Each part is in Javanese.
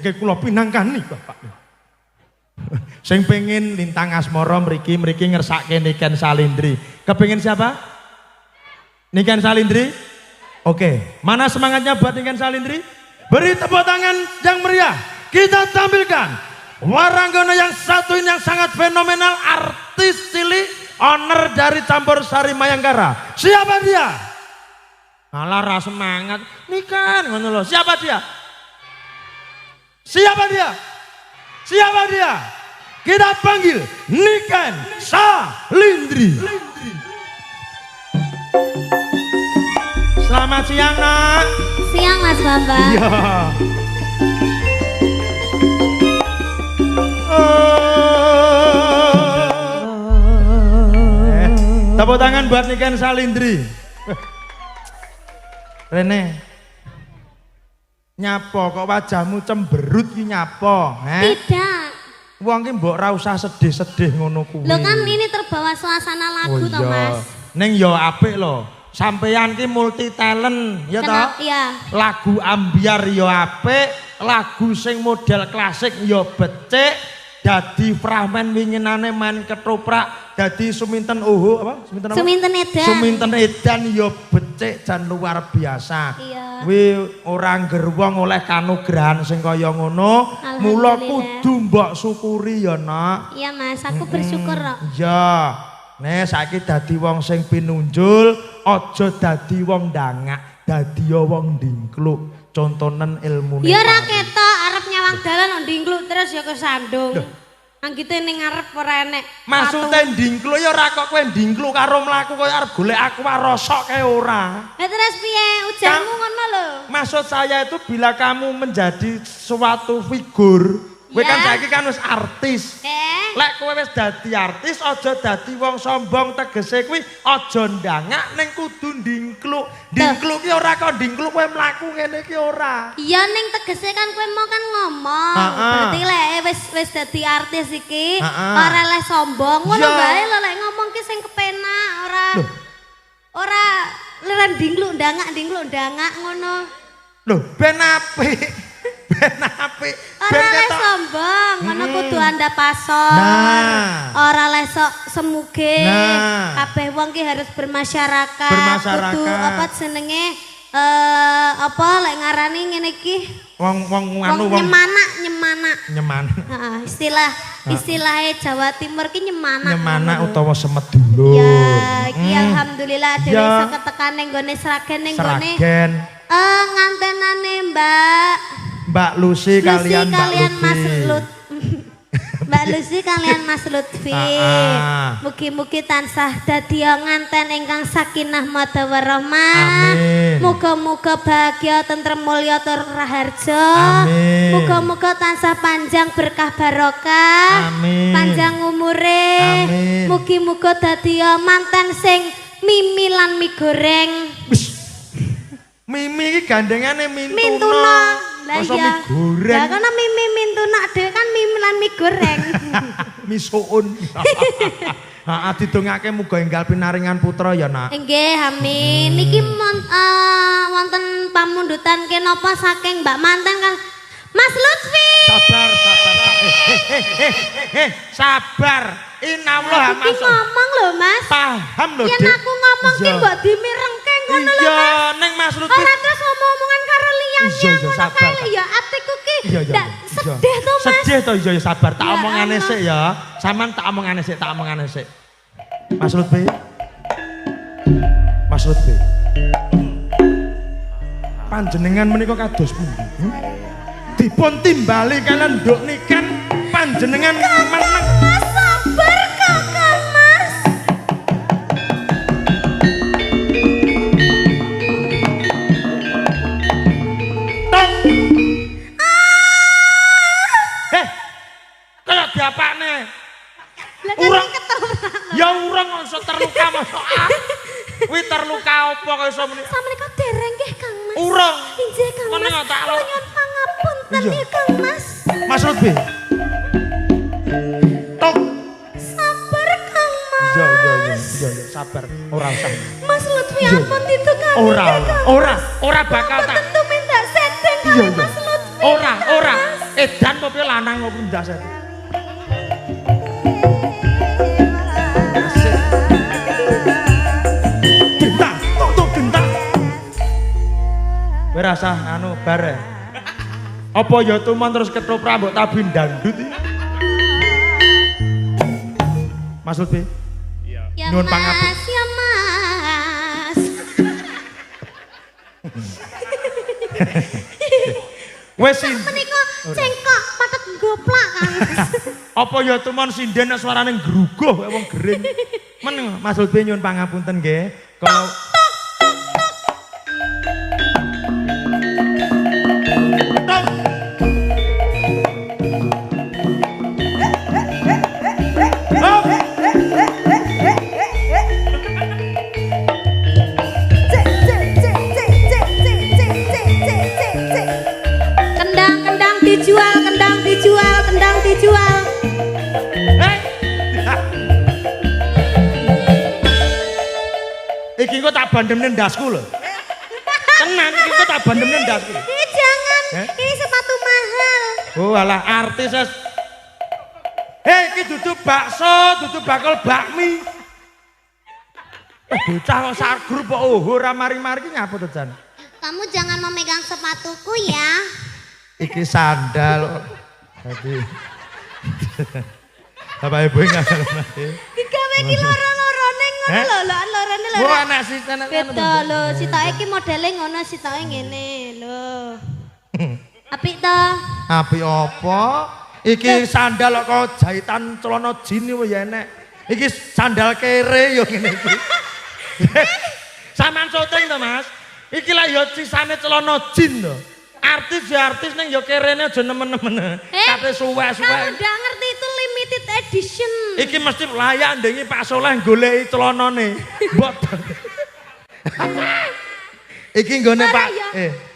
mengke kula pinangkani Bapak. Sing pengen lintang asmara mriki ngersake Niken Salindri. Kepengin siapa? Niken Salindri? Oke, mana semangatnya buat Niken Salindri? Beri tepuk tangan yang meriah. Kita tampilkan waranggana yang satu ini yang sangat fenomenal, artis cilik, owner dari Campur Sari Mayangkara. Siapa dia? Malah rasa semangat. Niken ngono lho. Siapa dia? Siapa dia? Siapa dia? Kita panggil Niken Salindri. Selamat siang, Nak. Siang, Mas Bambang. Iya. Tepuk tangan buat Niken Salindri. Rene, nyapa kok wajahmu cemberut ki nyapa? Tidak. Wong ki mbok ora usah sedih-sedih ngono kuwi. Lo kan ini terbawa suasana lagu toh, Mas. Ning yo apik lho. Sampeyan ki multi talent ya toh? Iya. Lagu ambiar yo apik, lagu sing model klasik yo becik, dadi fragmen winginane main ketoprak, dadi Suminten apa? Suminten apa? Suminten Edan. Suminten Edan yo becik jan luar biasa. Iya. Kuwi ora ngger wong oleh kanugrahan sing kaya ngono, mula kudu mbok syukuri ya, Nak. Iya, Mas, aku bersyukur kok. Iya. Nek saiki dadi wong sing pinunjul, aja dadi wong dangak, dadi wong ndingkluk. Contonen ilmune. Ya ora ketok arep nyawang dalan ndingkluk terus ya kesandung. Anggite ning ngarep ora enek. Maksude ndingkluk ya ora kok kowe ndingkluk karo mlaku kaya arep golek aku rosok kae ora. Lah terus piye ujarmu ngono lho? Maksud saya itu bila kamu menjadi suatu figur, kowe kan saiki kan wis artis. Lek kowe wis dadi artis aja dadi wong sombong, tegese kuwi aja ndangak ning kudu ndingkluk. Ndingkluk ki ora kok ndingkluk kowe mlaku ngene iki ora. Iya ning tegese kan kowe mau kan ngomong. Berarti lek wis dadi artis iki ora leh sombong. Ngono bae lho lek ngomong ki sing kepenak ora leren ndingkluk ndangak ngono. Lho ben apik. Ben apik. Ora leh sombong, ngono kudu andapasok. Ora leh sok semuge. Kabeh wong ki harus bermasyarakat. Kudu apa jenenge apa lek ngarani ngene iki? Wong anu wong nyemanak. Heeh, istilahnya Jawa Timur ki nyemanak. Nyemanak utawa semedulur. Ya, iki alhamdulillah dhewe iso ketekan ning gone Sragen ning gone. Ngantenane Mbak Lucy kalian Mas Lut. Mbak Lucy kalian Mas Lutfi. Mugi-mugi tansah dadi nganten ingkang sakinah mawaddah warahmah. Muga-muga bahagia tentrem mulya tur raharja. Muga-muga tansah panjang berkah barokah. Panjang umure. Mugi-muga dadi manten sing mimi lan mie goreng. Mimi iki gandengane Mintuna. Mintuna. Lah iya. Goreng. Lah kono mimi Mintuna dhewe kan mimi lan mie goreng. Misuun. Heeh didongake muga enggal pinaringan putra ya, Nak. Nggih, amin. Niki wonten pamundutan kenapa saking Mbak Manten kan Mas Lutfi. Sabar. Inallah masuk. Iki ngomong lho, Mas. Paham lho, Dik. Yen aku ngomong ki mbok dimirengke ngono lho, Mas. Iya, ning Mas Lutfi. Ora terus ngomong-ngomongan karo liyane ngono kae ya atiku ki ndak sedih to, Mas. Sedih to iya sabar, tak omongane sik ya. Saman tak omongane sik. Mas Lutfi. Panjenengan menika kados pundi? Dipun timbali kalian nduk niken panjenengan meneng. Mas sabar Kakang Mas. Kayak diapane? Urang ketoprak. Ya urang kok terluka mosok. Kuwi terluka apa kok iso muni? Sampeyan dereng nggih Kang Mas. Urang. Injih Kang Mas. Nyuwun pangapunten ya Kang Mas. Mas Lutfi. Tok. Sabar Kang Mas. Iya, sabar. Ora usah. Mas Lutfi ampun ditukang. Ora bakal tak. Tentu minta setting kali Mas Lutfi. Ora. edan apa piye lanang apa ndas. Gentang, tok gentang. Kowe rasah anu bare. Apa ya tuman terus ketoprak mbok tabi dangdut iki. Mas Lutfi. Iya. Ya Nyuwun pangapun. Mas, ya Mas. Wes sih. Menika cengkok patet goplak kan. Apa ya tuman sinden nek suarane ngruguh kaya wong gering. Men Mas Lutfi nyuwun pangapunten nggih. Kalau kendang dijual. Iki kok tak bandemne ndasku lho. Tenan iki kok tak bandemne ndasku. Jangan, ini sepatu mahal. Oh alah artis es. Hei iki dudu bakso, dudu bakul bakmi. Bocah kok sak grup kok ora mari-mari ki ngapa to Jan? Kamu jangan memegang sepatuku ya. Iki sandal. Tadi. Bapak Ibu ngerti. Digawe iki loro-lorone ngono lho, lorone lho. Oh anak sih tenan. Beda lho, sitoke iki modele ngono, sitoke ngene lho. Apik to? Apik apa? Iki sandal kok jahitan celana jin iki ya enek. Iki sandal kere yo ngene iki. Saman syuting to, Mas. Iki lah yo sisane celana jin to. Artis ya artis neng yo kerene aja nemen-nemen. Kate suwe-suwe. Kamu udah ngerti itu limited edition. Iki mesti layak ndengi Pak Soleh goleki celanane. Mbok. Iki nggone Pak.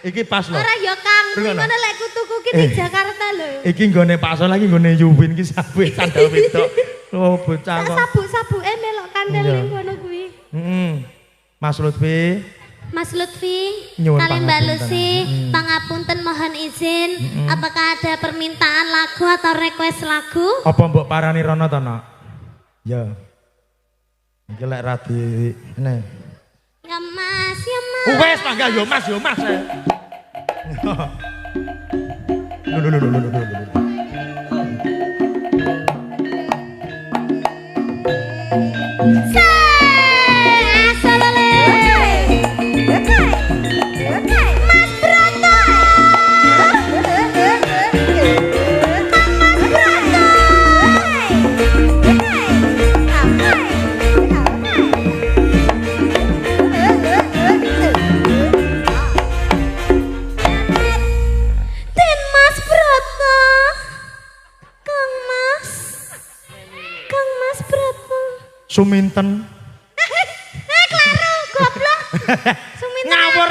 Iki pas lho. Ora ya Kang, ngono lek kutuku ki di Jakarta lho. Iki nggone Pak Soleh iki nggone Yuwin ki sabu sandal wedok. Oh bocah kok. Sabuk-sabuke melok kandel ning ngono kuwi. Mas Lutfi. Mas Lutfi, Nyuwun kalian Mbak pangapunten. Lucy, pangapunten mohon izin, apakah ada permintaan lagu atau request lagu? Apa mbok parani rono to, Nak? Ya. Iki lek radi ngene. Ya Mas, ya Mas. Wes mangga yo Mas, yo Mas. Lho. Suminten. Klaro, goblok. Suminten. Ngawur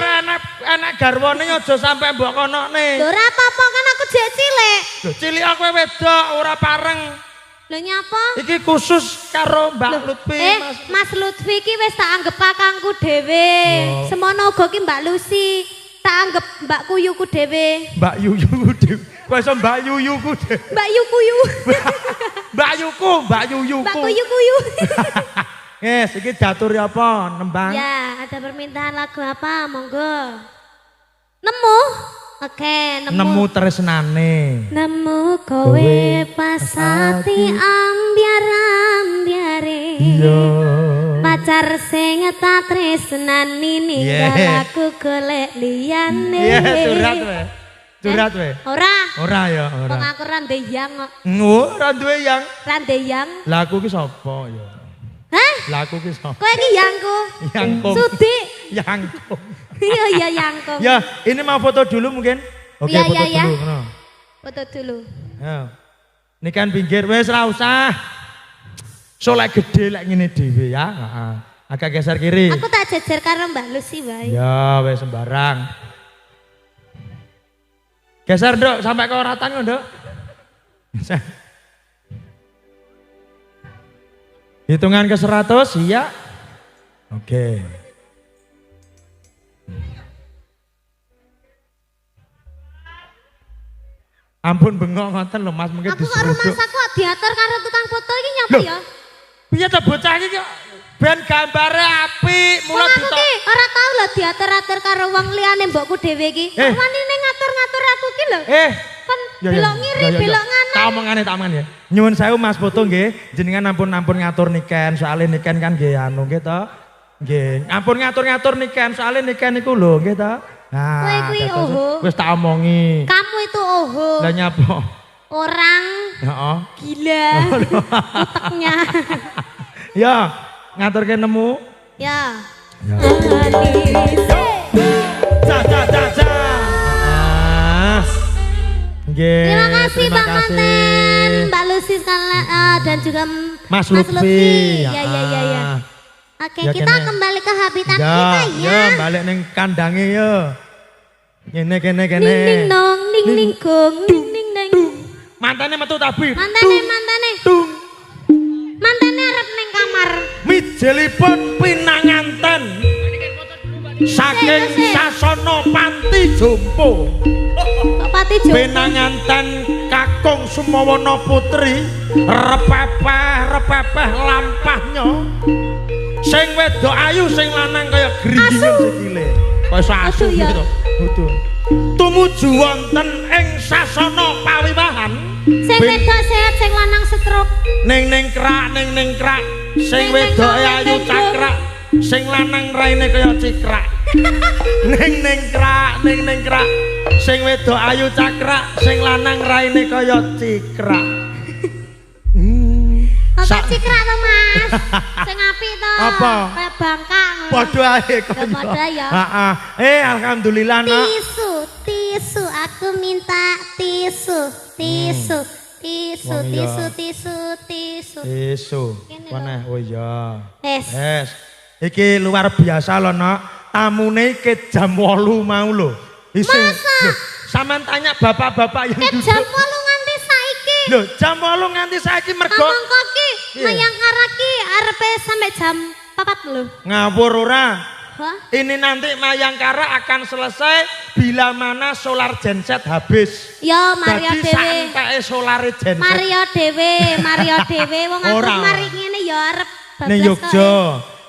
anak garwane aja sampe mbok konokne. Lho ora apa-apa kan aku jek cilik. Lho cilik aku wedok ora pareng. Lho nyapa? Iki khusus karo Mbak Lutfi, Mas Lutfi ki wis tak anggap kakangku dhewe. Semono uga ki Mbak Lucy. Tak anggap Mbak Kuyuku dhewe. Mbak Yuyuku dhewe. Kok iso Mbak Yuyuku dhewe? Mbak Yukuyu. Mbak Yuyuku. Mbak Kuyu-kuyu. Yes, iki datur apa? Nembang. Ya, ada permintaan lagu apa? Monggo. Nemu? Oke, Nemu tresnane. Nemu kowe pasati ambiar-ambiare. Iya. Pacar sing tak tresnani ninggal aku golek liyane. Iya, curhat we. Ora ya, ora. Wong aku randeyang kok. Ora duwe yang. Randeyang. Lah aku ki sapa ya? Hah? Lah aku ki sapa? Kowe iki yangku. Yangkung. Sudik. Yangkung. Iya yangkung. Ya, ini mau foto dulu mungkin. Oke, Ya, foto ya, dulu. ya. Foto dulu. Ya. Ini kan pinggir wis ora usah. Solek gede lek ngene dhewe ya. Heeh. Agak geser kiri. Aku tak jejer karo Mbak Lucy wae. Ya, wis sembarang. Geser, Nduk, sampai ke oratan kok, Nduk. Hitungan ke 100, iya. Oke. Ampun bengok ngoten lho Mas mungkin Aku kok rumah saku diatur karo tukang foto iki nyapa ya? Piye ta bocah iki ben gambare apik mula aku ki ora tau lho diatur-atur karo wong liyane mbokku dhewe iki. Wani ning ngatur-ngatur aku ki lho. Kon belok ngiri belok nganan. Tak omongan ya. Nyuwun sewu Mas foto nggih. Jenengan ampun ngatur niken soalé niken kan nggih anu nggih to. Nggih. Ampun ngatur-ngatur niken soalé niken niku lho nggih to. Kowe kuwi oho. Wis tak omongi. Kamu itu oho. Lah nyapa? Orang gila otaknya. Ya, ngaturke nemu. Ya. Terima kasih Pak Manten, Mbak Lucy dan juga Mas Lutfi. Ya. Oke, kita kembali ke habitat kita ya. Ya, balik neng kandange ya. Kene. Ning nong, ning gong, ning neng. Mantane metu tabi. Mantane. Tung. Mantane arep ning kamar. Mijelipun pinanganten. Saking Sasana Panti Jompo. Pati Jompo. Pinanganten kakung Sumawana Putri, repepeh lampahnya. Sing wedok ayu sing lanang kaya grinjingan sikile. Kaya asu gitu. Betul. Tumuju wonten ing sasana pawiwahan. Sing wedok sehat sing lanang stroke. Ning krak. Sing wedok ayu cakrak, sing lanang raine kaya cikrak. Ning krak. Sing wedok ayu cakrak, sing lanang raine kaya cikrak. Apa cikrak to Mas? Sing apik to. Apa? Kayak bangkang. Padha ae kok. Padha ya. Heeh. Alhamdulillah nak. Tisu, aku minta tisu. Mana? Oh iya. Es. Iki luar biasa loh nak. Tamune iki jam 8 mau lho. Masa? Sampeyan tanya bapak-bapak yang duduk. Jam 8 nganti saiki. Lho, jam 8 nganti saiki mergo. Mangko ki Mayangkara ki arepe sampai jam 4 lho. Ngawur ora? Wah. Ini nanti Mayangkara akan selesai bila mana solar genset habis. Ya Mario Dadi dhewe. santeke solare genset. Mario dhewe wong aku mari ngene ya arep bablas. Ning Yogya.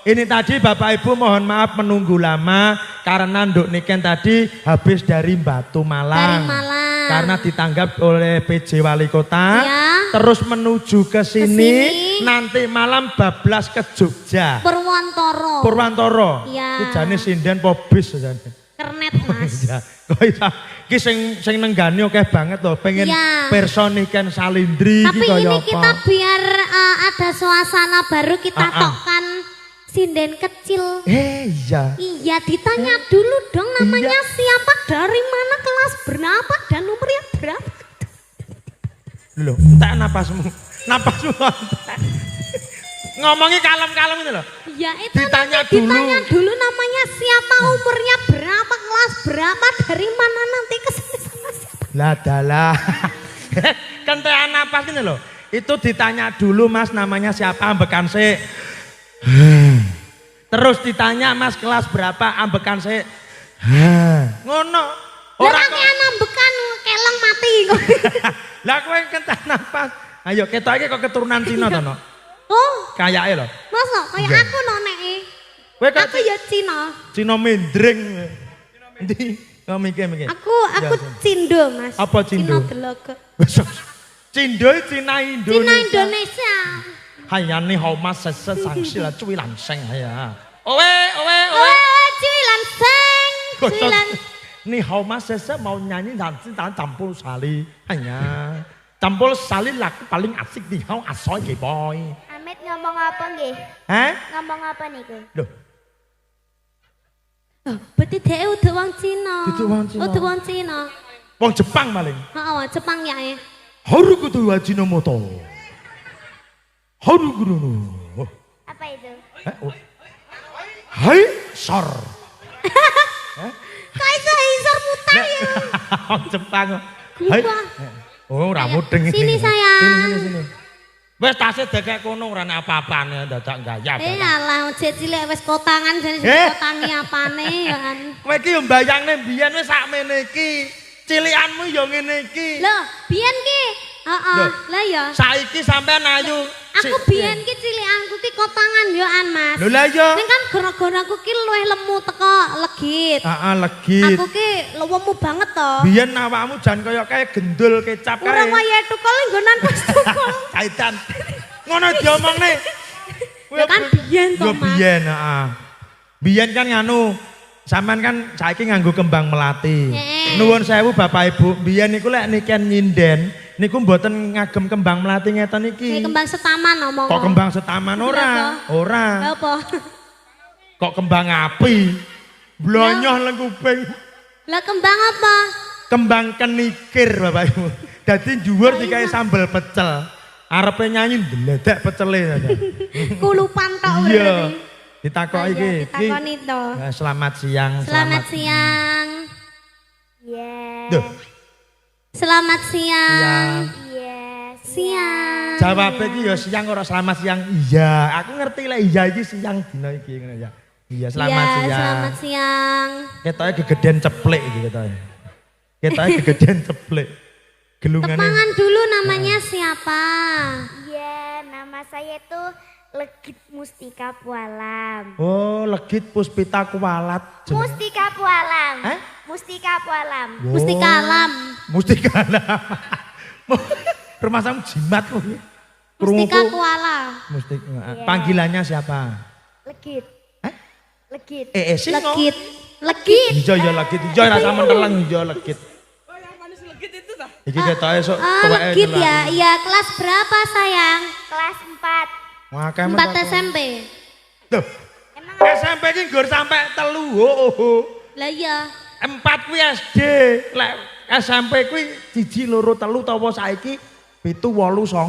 Ini tadi Bapak Ibu mohon maaf menunggu lama karena nduk niken tadi habis dari Batu Malang. Dari Malang. Karena ditanggap oleh PJ Wali Kota. Ya. Terus menuju ke sini nanti malam bablas ke Jogja. Purwantoro. Iya. Iki jane sinden po bis jane. Kernet Mas. Ya. Kok iso iki sing nenggani akeh banget loh pengen perso niken Salindri iki kaya apa. Tapi ini kita biar ada suasana baru kita tokkan sinden kecil. Iya. Iya, ditanya dulu dong namanya siapa, dari mana, kelas berapa, dan nomornya berapa. Loh, entek napasmu. Ngomongnya kalem-kalem itu loh. Ya itu ditanya dulu namanya siapa, umurnya berapa, kelas berapa, dari mana, nanti kesini sama siapa. Lah dalah. Kentean napas ini loh. Itu ditanya dulu Mas namanya siapa, ambekan sih. Terus ditanya Mas kelas berapa, ambekan sih. Ngono. Orang kok ambekan keleng mati kok. Lah kowe kentean napas. Ayo ketoke kok keturunan Cina to, no? Oh, kayake lho. Mas no, kayak aku no neke. Aku ya Cina. Cina mendring. Endi? Kok mikir-mikir. Aku Cindo, Mas. Apa Cindo? Cina Delogo. Cindo Cina Indonesia. Cina Indonesia. Hayane homas sese sangsi lah cuwi lanseng ya. Owe. Cuwi lanseng. Ni homas sese mau nyanyi dansi campur sali. Hanya campur sali lagu paling asik di hau asoy ge boy. Amit ngomong apa nggih? Ngomong apa niku? Loh. Berarti dhek udah wong Cina. Udah wong Cina. Wong Jepang paling. Heeh, wong Jepang ya. Haru kudu Ajinomoto. Haru kudu. Apa itu? Hai, sor. Kok iso isor mutar ya? Wong Jepang. Hai. Oh, ora mudeng iki. Sini sayang. Sini. Wes tasih dekek kono ora ana apa-apane dadak gayap. Alah, cilik wis kotangan jane kotangi apane ya kan. Kowe iki yo mbayangne mbiyen wis sakmene iki. Cilikanmu ya ngene iki. Lho, biyen ki. Heeh. Lah ya. Saiki sampean ayu. Aku biyen ki cilikanku ki kotangan yo an, Mas. Lho lah ya. Ning kan gara-gara aku ki luwih lemu teko legit. Heeh, legit. Aku ki lemu banget to. Biyen awakmu jan kaya kae gendul kecap kae. Ora kaya tukul nggonan pas tukul. Kaitan. Ngono diomongne. Ya kan biyen to, Yo Mas. biyen, heeh. Biyen kan nganu, sampean kan saiki nganggo kembang melati. Nuwun sewu Bapak Ibu, biyen niku lek niken nyinden, niku mboten ngagem kembang melati ngeten iki. Ini kembang setaman omong. Kok kembang setaman ora? Ora. Apa? Kok kembang api? Blonyoh leng kuping. Lah kembang apa? Kembang kenikir Bapak Ibu. Dadi dhuwur dikae sambel pecel. Arepe nyanyi ndledek pecele. Kulupan tok Iya. berarti. Ditakoki iki. Ditakoni to. Selamat siang. Selamat siang. Yes. Duh, Selamat siang. Yes. Siang. jawab iki ya siang ora selamat siang. Iya, aku ngerti lek iya iki siang dina iki ngono ya. Iya, selamat Iya, siang. selamat siang. Ketoke gegeden ceplek iki ketoke. Ketoke gegeden ceplek. Gelungane. Tepangan dulu namanya siapa? Iya, nama saya itu Legit Mustika Pualam. Oh, Legit Puspita Kualat. Mustika Pualam. Eh? Mustika Pualam. Oh, Mustika Alam. Mustika Alam. Rumah kamu jimat kok. Mustika Kuala. Mustika. Panggilannya siapa? Legit. Eh? Legit. Sing Legit. Legit. Iya ya Legit. Iya rasa menteleng iya Legit. Iki ketoke sok Oh, tuweke Legit nyelang. ya. Iya, kelas berapa sayang? Kelas 4. Wah, kamu 4 SMP. Tuh, Emang SMP iki nggur sampai 3. Oh. Lah iya. 4 kuwi SD. Lek SMP kuwi 1 2 3 utawa saiki 7 8 9.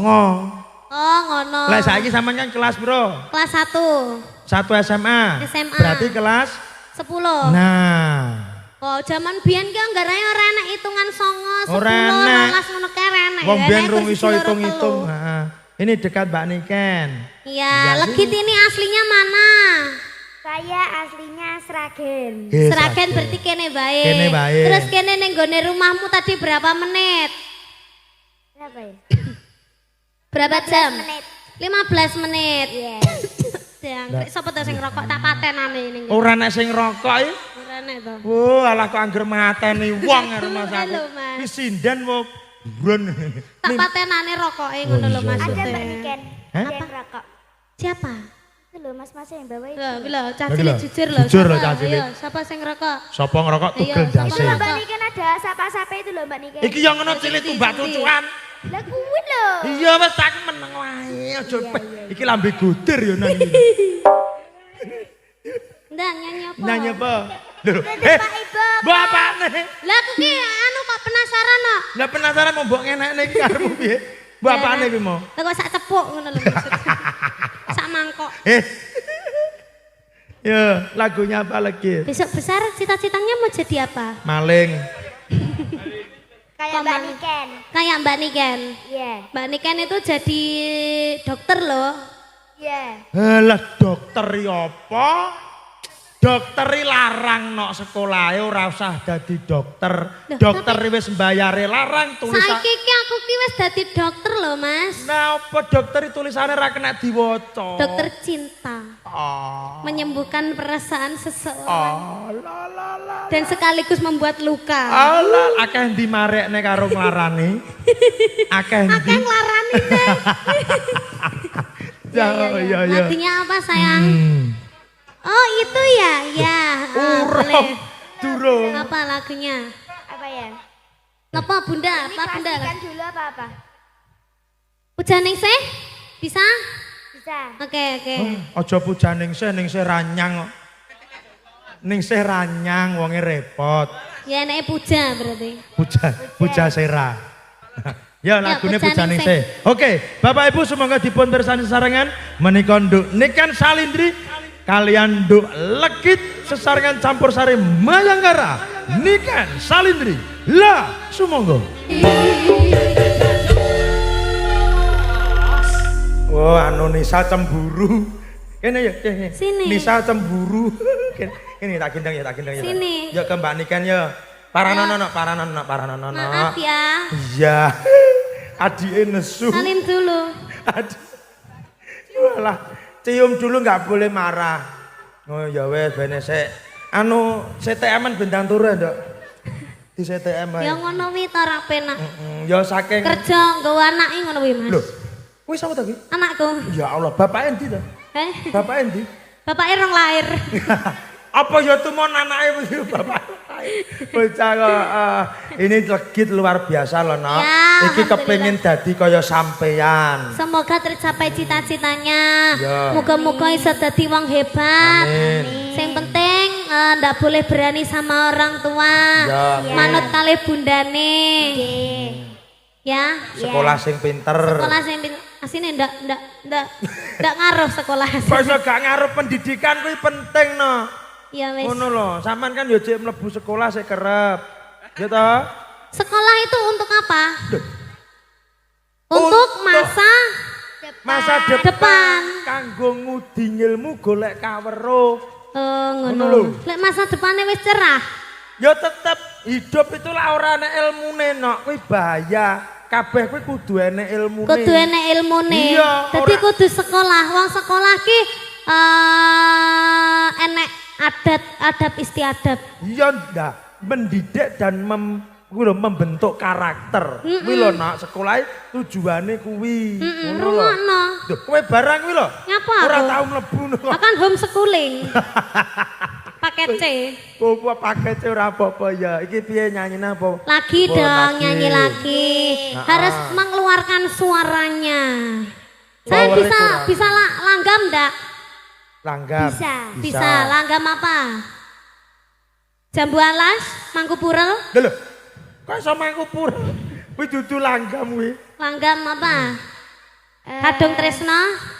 Oh, ngono. Lek saiki sampean kan kelas bro? Kelas 1. 1 SMA. SMA. Berarti kelas 10. Nah. Oh, zaman biyen ki anggarane ora enak hitungan 9, 10, Ora enak. 12 ngono kae ora enak. Wong Ya, biyen enak rung kursi iso loro, hitung-hitung. telu. Heeh. Ini dekat Mbak Niken. Iya, Iya, Legit ini aslinya mana? saya aslinya Sragen. Seragen berarti kene bae. Kene bae. Terus kene ning gone rumahmu tadi berapa menit? Berapa ya? Berapa jam? Menit. 15 menit. Yes. Jangkrik sapa to sing rokok tak patenane ning. Ora nek sing rokok iki. Ora nek to. Wah, alah kok angger mateni wong karo Mas aku. Halo, Mas. Iki sinden mau buron. Tak patenane rokoke ngono lho iya. Ada Mbak maksudnya. Niken. Hah? Yang rokok. Siapa? Itu loh mas-mas yang bawa itu. Lho, caci Lho, jujur lho. jujur lho, Siapa? Caci. Ayo, siapa sing rokok? Sapa ngerokok Iya, tugel sapa dase. ngerokok? Mbak Niken ada sapa-sapa itu loh Mbak Niken. Iki yang ngono cilik tumbak cucukan. Lah kuwi lho. Iya wis tak meneng wae aja. Iki lambe goder ya nang iki. Ndak nyanyi apa? Nyanyi apa? Lho, Pak Ibu. mbok apane? Lah aku ki anu kok penasaran kok. Lah penasaran mau mbok ngenekne iki karepmu piye? Mbok apane kuwi mau? Lah kok sak cepuk ngono lho maksudnya. Sak mangkok. Ya, lagunya apa lagi? Besok besar cita-citanya mau jadi apa? Maling. Kayak Mbak Niken. Kayak Mbak Niken. Iya. Mbak Niken itu jadi dokter loh. Iya. Lah dokter apa? Dokter larang nok sekolahe ora usah dadi dokter. Loh, Dokter wis mbayare larang tulisan. Saiki ki aku ki wis dadi dokter loh, Mas. Nah, apa dokter tulisannya ra kena diwaca. Dokter cinta. Oh. Menyembuhkan perasaan seseorang Oh, la la la. dan sekaligus membuat luka. Allah, akeh ndi marekne karo nglarani. Akeh ndi. Akeh nglarani deh. Ya, ya, ya. Lagunya apa sayang? Hmm. Oh itu ya, ya. Urung, durung. Apa lagunya? Apa ya? Apa bunda? Apa bunda? Pastikan dulu apa-apa. Hujan ning sih? Bisa? Bisa. Oke, oke. Aja puja ning se ranyang kok. Ning se ranyang wonge repot. Ya enake puja berarti. Puja sera. Ya lagune puja puja ning se. Oke, Bapak Ibu semoga dipun bersani sarengan menika nduk Niken Salindri kalian nduk Legit sesarengan campur sari Mayangkara Niken Salindri. Lah, sumangga. Oh, anu Nisa cemburu. Kene ya, Sini. Nisa cemburu. Kene tak gendeng ya, tak gendeng ya. Sini. Ya ke Mbak Niken ya. Paranono. Maaf ya. Iya. Adike nesu. Salim dulu. Walah, cium dulu nggak boleh marah. Oh ya wes bene sik. Anu CTM-an bintang turu nduk. Di CTM ae. Ya ngono wi ta ora penak. Ya saking Kerja nggawa anake ngono wi, Mas. Lho, kuwi sapa ta ki? Anakku. Ya Allah, bapak endi to? Bapak endi? Bapaknya rong lahir. Apa ya tumon anake mesti bapak. Bocah kok ini legit luar biasa loh, Nok. Ya, Iki kepengin dadi kaya sampean. Semoga tercapai cita-citanya. Ya. Moga-moga iso dadi wong hebat. Amin. Sing penting ndak boleh berani sama orang tua. Ya. Manut kali bundane. Ya. Sekolah sing pinter. Sekolah sing asine ndak ngaruh sekolah. Kok iso gak ngaruh pendidikan kuwi penting, no. Ya wis. Ngono lho, sampean kan yo jek mlebu sekolah sik kerep. Ya toh? Sekolah itu untuk apa? Untuk masa depan kanggo ngudi ilmu golek kaweruh. Ngono. Lek masa depannya wis cerah. Ya tetep hidup itu lah ora ana ilmune, Nok. Kuwi bahaya. Kabeh kuwi kudu enek ilmune. Kudu enek ilmune. Iya, Dadi kudu sekolah. Wong sekolah ki enek adab istiadat. Iya ndak, mendidik dan membentuk karakter. Kuwi lho, Nak, sekolah tujuane kuwi. Ngono lho. Lho, kowe barang kuwi lho. Nyapa Ora aku? tau mlebu. Akan homeschooling. Paket C. Apa paket C ora apa-apa ya. Iki piye nyanyine apa? Lagi Oh, dong lagi. nyanyi lagi. Harus mengeluarkan suaranya. Saya Powernya kurang. bisa langgam enggak? Langgam. Bisa. Langgam apa? Jambu alas, mangku purel. Lho. Kok iso mangku pur? Kuwi dudu langgam kuwi. Langgam apa? Kadung tresno.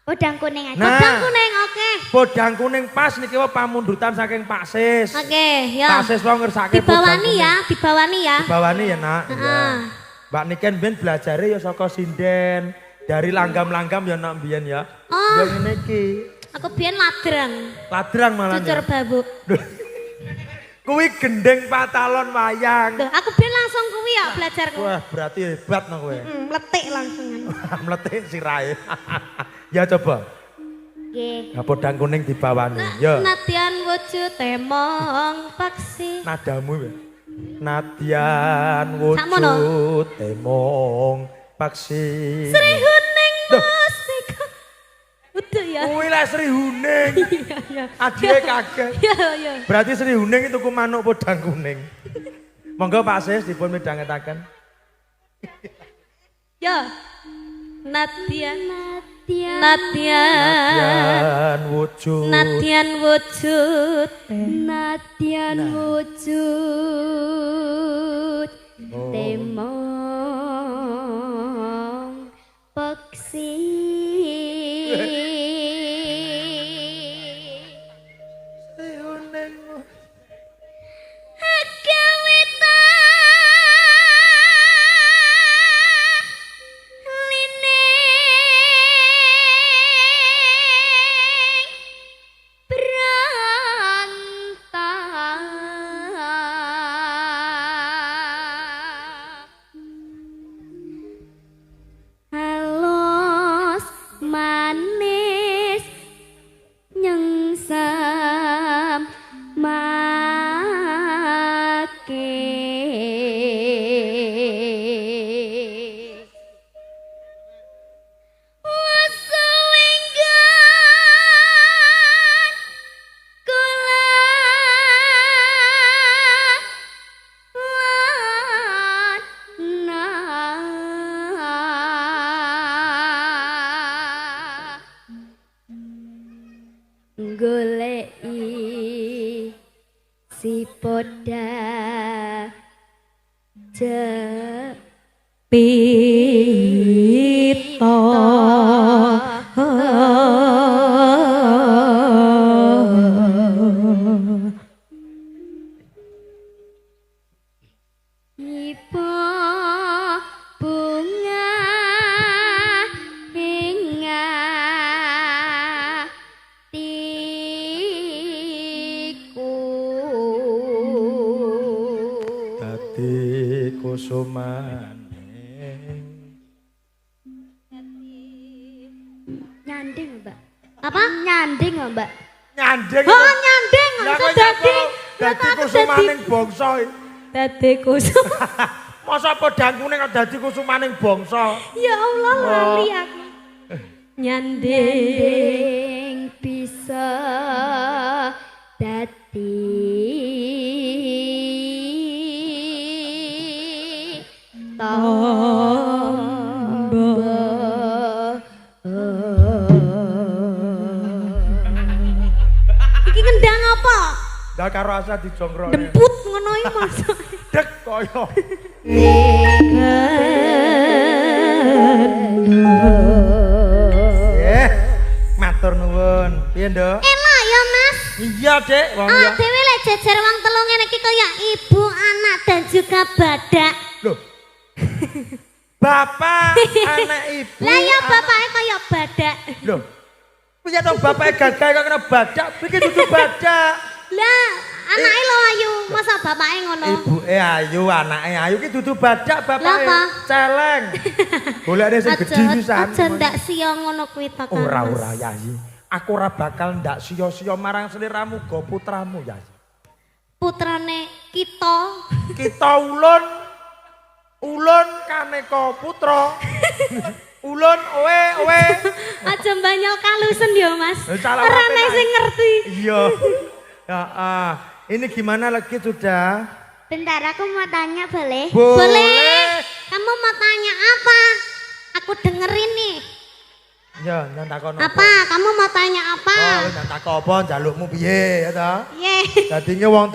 Udang kuning aja. Kodang kuning, oke. Bodang kuning pas niki wae pamundutan saking Pak Sis. Oke, ya. Pak Sis wae ngersake Dibawani ya, dibawani ya. Dibawani ya, Nak. Iya. Heeh. Mbak Niken ben belajare ya saka sinden. Dari langgam-langgam ya Nak mbiyen ya. Oh. Ya ngene iki. Aku biyen ladrang. Ladrang malah. Cucur babuk. Kuwi gendeng patalon wayang. Duh, aku biyen langsung kuwi ya belajar kuwi. Wah, berarti hebat no kowe. Meletik langsung. Meletik sirahe. Ya coba. Nggih. Apa podang kuning dibawani. Ya. Nadyan wujud temong paksi. Nadamu ya. Nadyan Sakmono. wujud temong paksi. Sri Huning mustika. Udah ya. Kuwi lah Sri Huning. Adike kaget. Iya. Berarti Sri Huning itu ku manuk podang kuning. Monggo Pak Sis dipun midhangetaken. Ya. Nadyan wujud. Nadyan wujud. Nadyan wujud temong peksi. Goleki si poda Pito. ipo bunga hingga tiku kusumane. Nyanding, Mbak. Apa? Nyanding, Mbak. Nyanding. Oh, nyanding. Lah Itu kok dadi kusumaning bangsa. Dadi kusum. Masa pedangkune kok dadi kusumaning bangsa. Ya Allah, lali aku. Nyanding bisa dadi Iki kendang apa? Lah karo asa dijongkrone. Demput ngono iki maksud. Dek kaya. Matur nuwun. Piye, Nduk? Elah ya, Mas. Iya, Dek. Wong ya. Dewe lek jejer wong telu ngene iki kaya ibu, anak dan juga badak. Loh. Bapak, anak ibu. Lah ya bapake kaya badak. Loh. Piye to bapake gagah kok kena badak? Iki dudu badak. Lah, anake lo ayu, masa bapake ngono? Ibuke ayu, anake ayu ki dudu badak Lah bapake. apa? Celeng. Golekne sing gedhi pisan. Aja ndak sia ngono kuwi to kan. Ora Yayi. Aku ora bakal ndak sia-sia marang sliramu go putramu Yayi. Putrane kita. Kita ulun kaneka putra. Ulun owe. Aja mbanyol kalusen ya, Mas. Salah Ora apa, nek Nak? sing ngerti. Iya. Ya, ini gimana lagi sudah? Bentar, aku mau tanya boleh? Boleh. Kamu mau tanya apa? Aku dengerin nih. Ya, nang takon Apa? Kamu mau tanya apa? Oh, nang takon apa njalukmu piye ya ta? Ye. Dadine wong